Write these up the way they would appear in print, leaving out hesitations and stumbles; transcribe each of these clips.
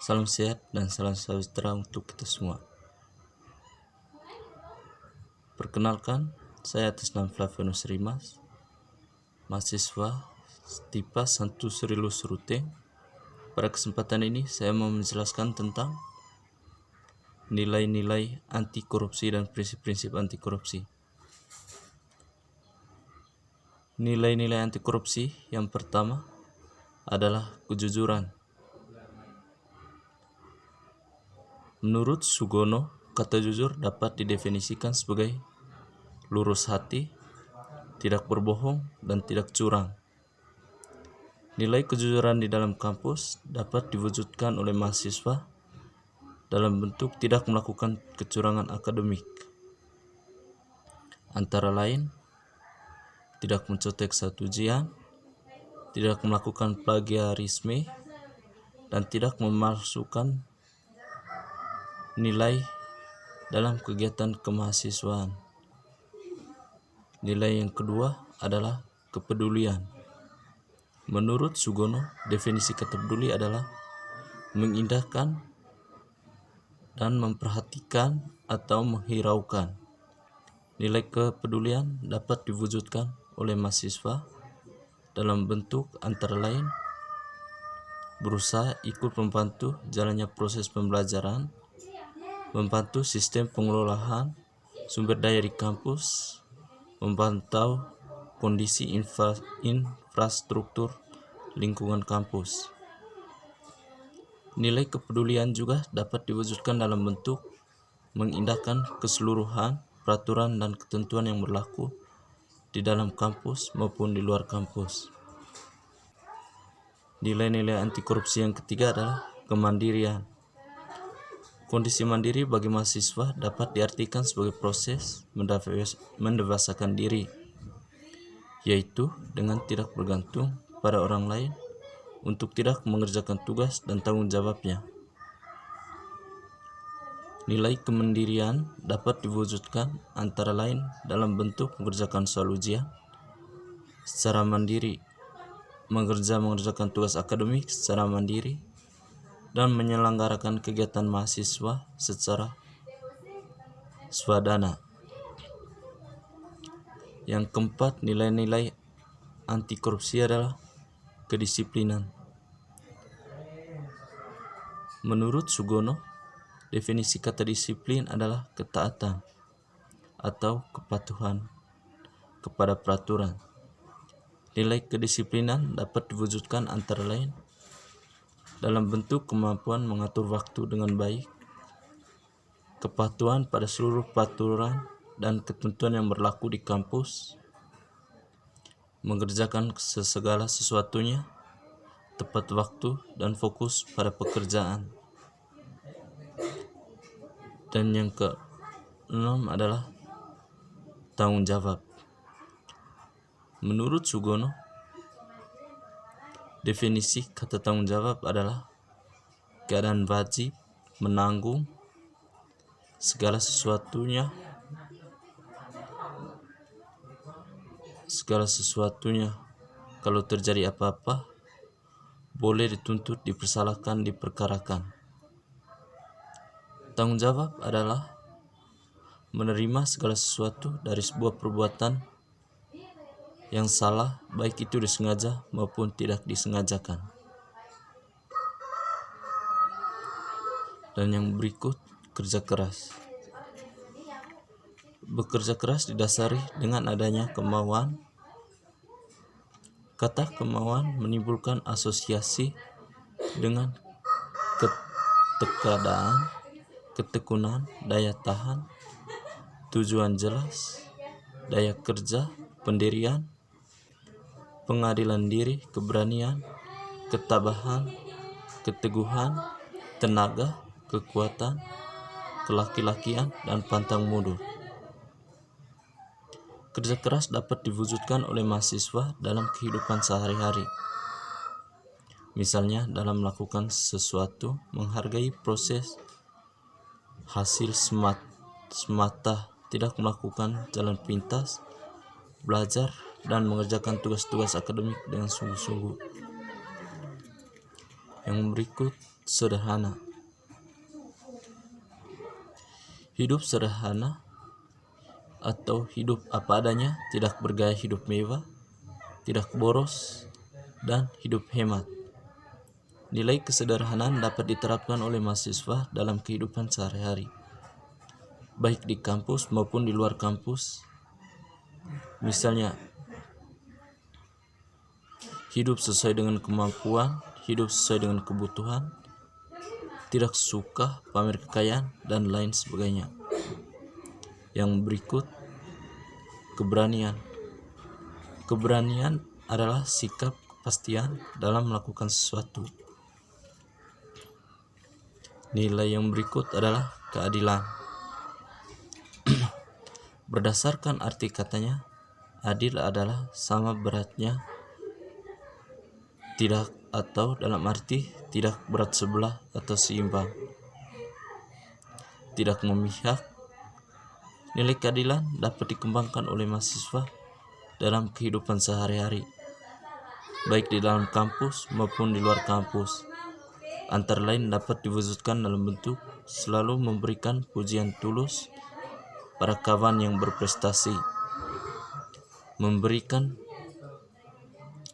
Salam sehat dan salam sejahtera untuk kita semua. Perkenalkan, saya atas nama Flavianus Rimas, mahasiswa Stipa Santu Serilus Ruteng. Pada kesempatan ini saya mau menjelaskan tentang nilai-nilai anti korupsi dan prinsip-prinsip anti korupsi. Nilai-nilai anti korupsi yang pertama adalah kejujuran. Menurut Sugono, kata jujur dapat didefinisikan sebagai lurus hati, tidak berbohong, dan tidak curang. Nilai kejujuran di dalam kampus dapat diwujudkan oleh mahasiswa dalam bentuk tidak melakukan kecurangan akademik. Antara lain, tidak mencontek saat ujian, tidak melakukan plagiarisme, dan tidak memalsukan nilai dalam kegiatan kemahasiswaan. Nilai yang kedua adalah kepedulian. Menurut Sugono, definisi kata peduli adalah mengindahkan dan memperhatikan atau menghiraukan. Nilai kepedulian dapat diwujudkan oleh mahasiswa dalam bentuk antara lain berusaha ikut membantu jalannya proses pembelajaran, membantu sistem pengelolaan sumber daya di kampus, memantau kondisi infrastruktur lingkungan kampus. Nilai kepedulian juga dapat diwujudkan dalam bentuk mengindahkan keseluruhan peraturan dan ketentuan yang berlaku di dalam kampus maupun di luar kampus. Nilai-nilai anti korupsi yang ketiga adalah kemandirian. Kondisi mandiri bagi mahasiswa dapat diartikan sebagai proses mendewasakan diri, yaitu dengan tidak bergantung pada orang lain untuk tidak mengerjakan tugas dan tanggung jawabnya. Nilai kemandirian dapat diwujudkan antara lain dalam bentuk mengerjakan soal ujian secara mandiri, mengerjakan tugas akademik secara mandiri, dan menyelenggarakan kegiatan mahasiswa secara swadana. Yang keempat, nilai-nilai anti korupsi adalah kedisiplinan. Menurut Sugono, definisi kata disiplin adalah ketaatan atau kepatuhan kepada peraturan. Nilai kedisiplinan dapat diwujudkan antara lain dalam bentuk kemampuan mengatur waktu dengan baik, kepatuhan pada seluruh peraturan dan ketentuan yang berlaku di kampus, mengerjakan segala sesuatunya tepat waktu dan fokus pada pekerjaan. Dan yang keenam adalah tanggung jawab. Menurut Sugono, definisi kata tanggung jawab adalah keadaan wajib menanggung segala sesuatunya kalau terjadi apa-apa, boleh dituntut, dipersalahkan, diperkarakan. Tanggung jawab adalah menerima segala sesuatu dari sebuah perbuatan yang salah, baik itu disengaja maupun tidak disengajakan. Dan yang berikut, kerja keras. Bekerja keras didasari dengan adanya kemauan. Kata kemauan menimbulkan asosiasi dengan ketekadaan, ketekunan, daya tahan, tujuan jelas, daya kerja, pendirian, pengadilan diri, keberanian, ketabahan, keteguhan, tenaga, kekuatan, kelaki-lakian, dan pantang mundur. Kerja keras dapat diwujudkan oleh mahasiswa dalam kehidupan sehari-hari. Misalnya dalam melakukan sesuatu, menghargai proses hasil semata, tidak melakukan jalan pintas, belajar, dan mengerjakan tugas-tugas akademik dengan sungguh-sungguh. Yang berikut sederhana. Hidup sederhana atau hidup apa adanya, tidak bergaya hidup mewah, tidak boros, dan hidup hemat. Nilai kesederhanaan dapat diterapkan oleh mahasiswa dalam kehidupan sehari-hari, baik di kampus maupun di luar kampus. Misalnya, hidup sesuai dengan kemampuan, hidup sesuai dengan kebutuhan, tidak suka pamer kekayaan, dan lain sebagainya. Yang berikut, keberanian. Keberanian adalah sikap kepastian dalam melakukan sesuatu. Nilai yang berikut adalah keadilan. Berdasarkan arti katanya, adil adalah sama beratnya, tidak, atau dalam arti tidak berat sebelah atau seimbang, tidak memihak. Nilai keadilan dapat dikembangkan oleh mahasiswa dalam kehidupan sehari-hari, baik di dalam kampus maupun di luar kampus. Antara lain dapat diwujudkan dalam bentuk selalu memberikan pujian tulus pada kawan yang berprestasi, memberikan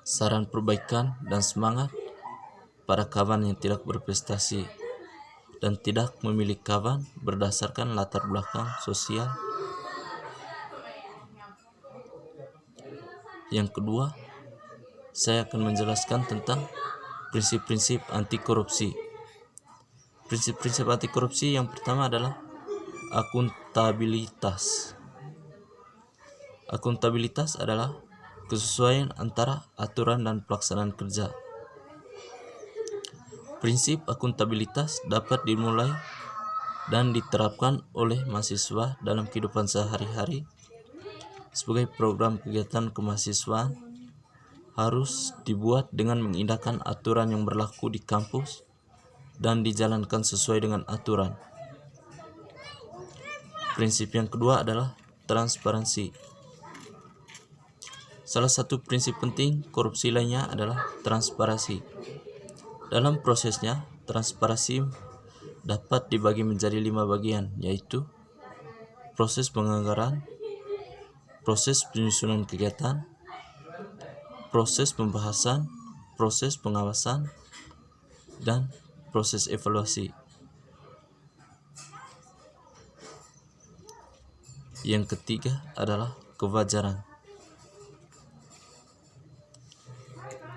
saran perbaikan dan semangat pada kawan yang tidak berprestasi, dan tidak memilih kawan berdasarkan latar belakang sosial. Yang kedua, saya akan menjelaskan tentang prinsip-prinsip anti korupsi. Prinsip-prinsip anti korupsi yang pertama adalah akuntabilitas. Akuntabilitas adalah kesesuaian antara aturan dan pelaksanaan kerja. Prinsip akuntabilitas dapat dimulai dan diterapkan oleh mahasiswa dalam kehidupan sehari-hari sebagai program kegiatan kemahasiswaan. Harus dibuat dengan mengindahkan aturan yang berlaku di kampus dan dijalankan sesuai dengan aturan. Prinsip yang kedua adalah transparansi. Salah satu prinsip penting korupsi lainnya adalah transparansi. Dalam prosesnya, transparansi dapat dibagi menjadi 5 bagian, yaitu proses penganggaran, proses penyusunan kegiatan, proses pembahasan, proses pengawasan, dan proses evaluasi. Yang ketiga adalah kewajaran.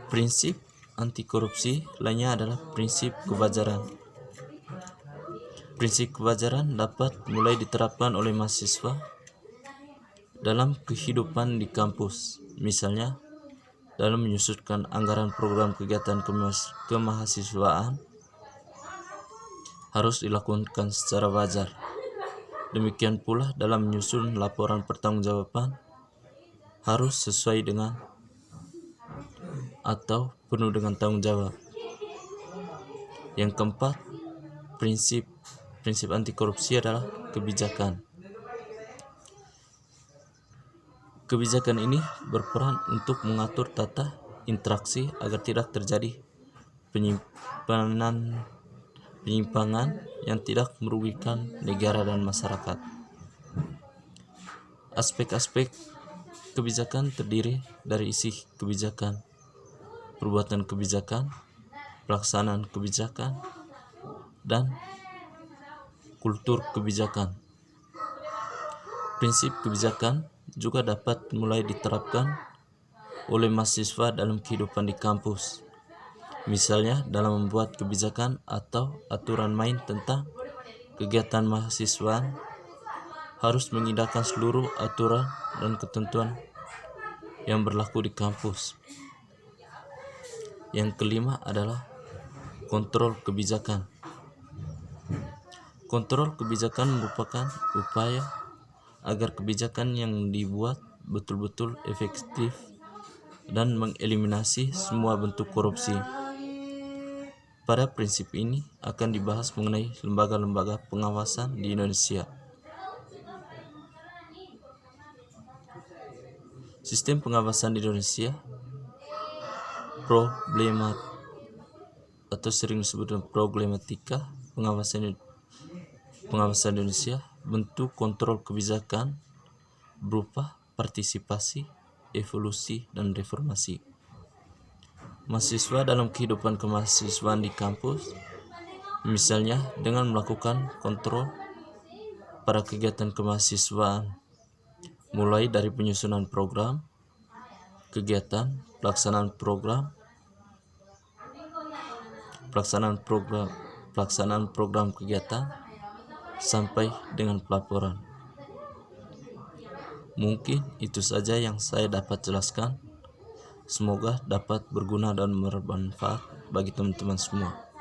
Prinsip anti korupsi lainnya adalah prinsip kewajaran. Prinsip kewajaran dapat mulai diterapkan oleh mahasiswa dalam kehidupan di kampus. Misalnya, dalam menyusunkan anggaran program kegiatan kemahasiswaan harus dilakukan secara wajar. Demikian pula dalam menyusun laporan pertanggungjawaban harus sesuai dengan atau penuh dengan tanggung jawab. Yang keempat, prinsip anti korupsi adalah kebijakan. Kebijakan ini berperan untuk mengatur tata interaksi agar tidak terjadi penyimpangan yang tidak merugikan negara dan masyarakat. Aspek-aspek kebijakan terdiri dari isi kebijakan, perbuatan kebijakan, pelaksanaan kebijakan, dan kultur kebijakan. Prinsip kebijakan juga dapat mulai diterapkan oleh mahasiswa dalam kehidupan di kampus. Misalnya dalam membuat kebijakan atau aturan main tentang kegiatan mahasiswaan harus mengindahkan seluruh aturan dan ketentuan yang berlaku di kampus. Yang kelima adalah kontrol kebijakan. Kontrol kebijakan merupakan upaya agar kebijakan yang dibuat betul-betul efektif dan mengeliminasi semua bentuk korupsi. Pada prinsip ini akan dibahas mengenai lembaga-lembaga pengawasan di Indonesia. Sistem pengawasan di Indonesia atau sering disebut dengan problematika pengawasan Indonesia, bentuk kontrol kebijakan berupa partisipasi, evolusi, dan reformasi. Mahasiswa dalam kehidupan kemahasiswaan di kampus, misalnya dengan melakukan kontrol pada kegiatan kemahasiswaan, mulai dari penyusunan program, kegiatan, pelaksanaan program kegiatan, sampai dengan pelaporan. Mungkin itu saja yang saya dapat jelaskan. Semoga dapat berguna dan bermanfaat bagi teman-teman semua.